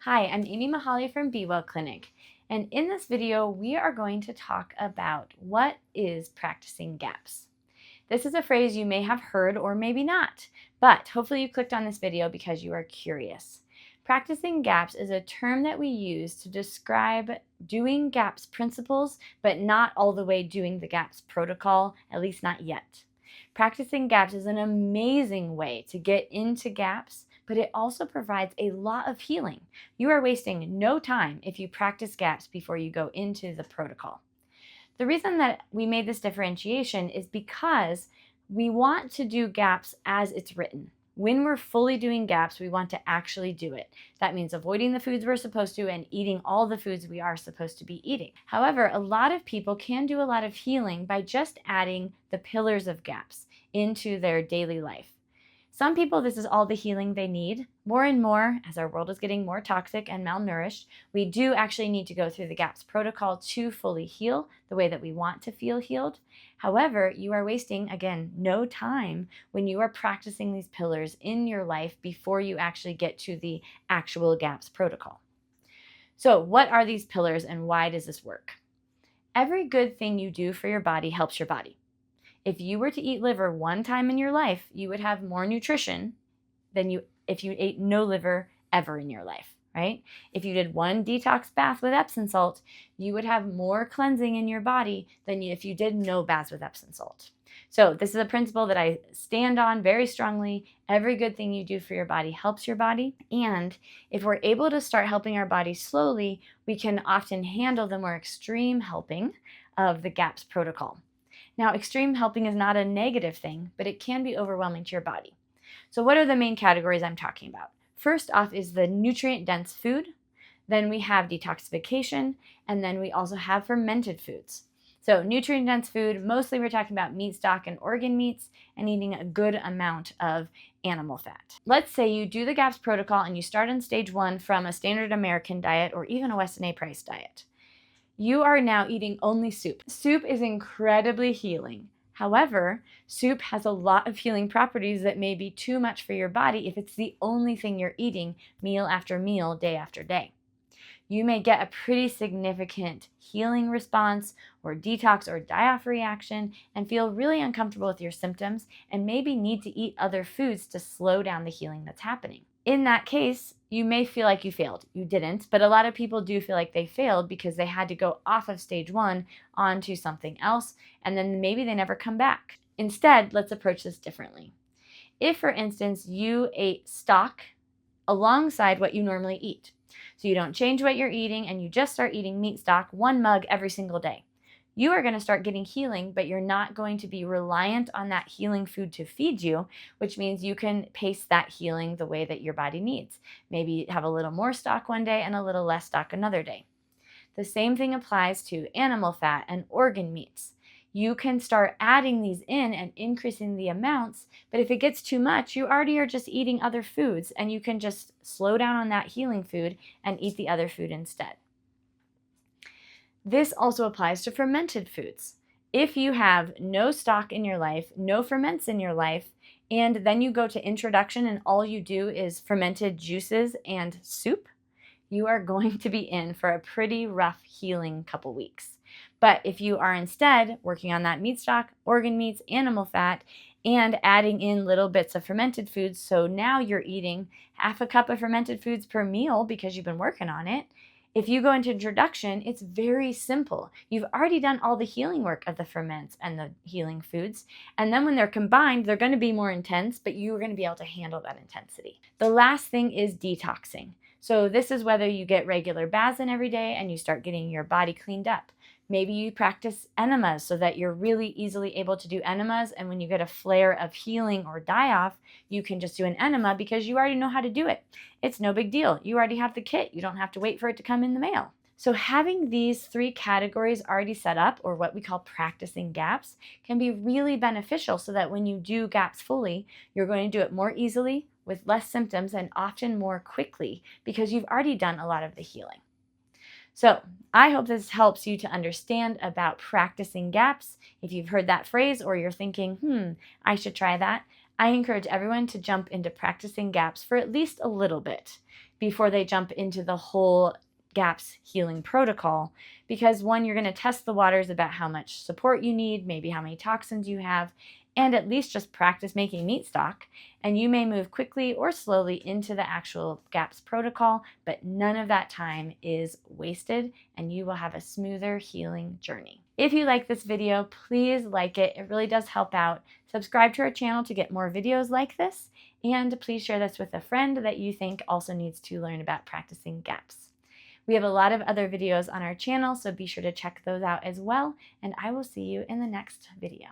Hi, I'm Amy Mahaly from Be Well Clinic, and in this video, we are going to talk about what is practicing gaps. This is a phrase you may have heard or maybe not, but hopefully you clicked on this video because you are curious. Practicing gaps is a term that we use to describe doing gaps principles, but not all the way doing the gaps protocol, at least not yet. Practicing gaps is an amazing way to get into gaps, but it also provides a lot of healing. You are wasting no time if you practice gaps before you go into the protocol. The reason that we made this differentiation is because we want to do gaps as it's written. When we're fully doing gaps, we want to actually do it. That means avoiding the foods we're supposed to and eating all the foods we are supposed to be eating. However, a lot of people can do a lot of healing by just adding the pillars of gaps into their daily life. Some people, this is all the healing they need. More and more, as our world is getting more toxic and malnourished, we do actually need to go through the GAPS protocol to fully heal the way that we want to feel healed. However, you are wasting, again, no time when you are practicing these pillars in your life before you actually get to the actual GAPS protocol. So, what are these pillars and why does this work? Every good thing you do for your body helps your body. If you were to eat liver one time in your life, you would have more nutrition than if you ate no liver ever in your life, right? If you did one detox bath with Epsom salt, you would have more cleansing in your body than if you did no baths with Epsom salt. So this is a principle that I stand on very strongly. Every good thing you do for your body helps your body. And if we're able to start helping our body slowly, we can often handle the more extreme helping of the GAPS protocol. Now, extreme helping is not a negative thing, but it can be overwhelming to your body. So what are the main categories I'm talking about? First off is the nutrient-dense food. Then we have detoxification, and then we also have fermented foods. So nutrient-dense food, mostly we're talking about meat, stock, and organ meats, and eating a good amount of animal fat. Let's say you do the GAPS protocol and you start on stage 1 from a standard American diet or even a Weston A. Price diet. You are now eating only soup. Soup is incredibly healing. However, soup has a lot of healing properties that may be too much for your body if it's the only thing you're eating meal after meal, day after day. You may get a pretty significant healing response or detox or die-off reaction and feel really uncomfortable with your symptoms and maybe need to eat other foods to slow down the healing that's happening. In that case, you may feel like you failed. You didn't, but a lot of people do feel like they failed because they had to go off of stage 1 onto something else, and then maybe they never come back. Instead, let's approach this differently. If, for instance, you ate stock alongside what you normally eat, so you don't change what you're eating and you just start eating meat stock, 1 mug every single day, you are going to start getting healing, but you're not going to be reliant on that healing food to feed you, which means you can pace that healing the way that your body needs. Maybe have a little more stock one day and a little less stock another day. The same thing applies to animal fat and organ meats. You can start adding these in and increasing the amounts, but if it gets too much, you already are just eating other foods, and you can just slow down on that healing food and eat the other food instead. This also applies to fermented foods. If you have no stock in your life, no ferments in your life, and then you go to introduction and all you do is fermented juices and soup, you are going to be in for a pretty rough healing couple weeks. But if you are instead working on that meat stock, organ meats, animal fat, and adding in little bits of fermented foods, so now you're eating half a cup of fermented foods per meal because you've been working on it. If you go into introduction, it's very simple. You've already done all the healing work of the ferments and the healing foods. And then when they're combined, they're going to be more intense, but you're going to be able to handle that intensity. The last thing is detoxing. So this is whether you get regular baths in every day and you start getting your body cleaned up. Maybe you practice enemas so that you're really easily able to do enemas, and when you get a flare of healing or die-off, you can just do an enema because you already know how to do it. It's no big deal. You already have the kit. You don't have to wait for it to come in the mail. So having these 3 categories already set up, or what we call practicing gaps, can be really beneficial so that when you do gaps fully, you're going to do it more easily, with less symptoms, and often more quickly because you've already done a lot of the healing. So I hope this helps you to understand about practicing gaps. If you've heard that phrase or you're thinking, I should try that, I encourage everyone to jump into practicing GAPS for at least a little bit before they jump into the whole GAPS healing protocol, because one, you're going to test the waters about how much support you need, maybe how many toxins you have, and at least just practice making meat stock. And you may move quickly or slowly into the actual GAPS protocol, but none of that time is wasted and you will have a smoother healing journey. If you like this video, please like it. It really does help out. Subscribe to our channel to get more videos like this, and please share this with a friend that you think also needs to learn about practicing GAPS. We have a lot of other videos on our channel, so be sure to check those out as well, and I will see you in the next video.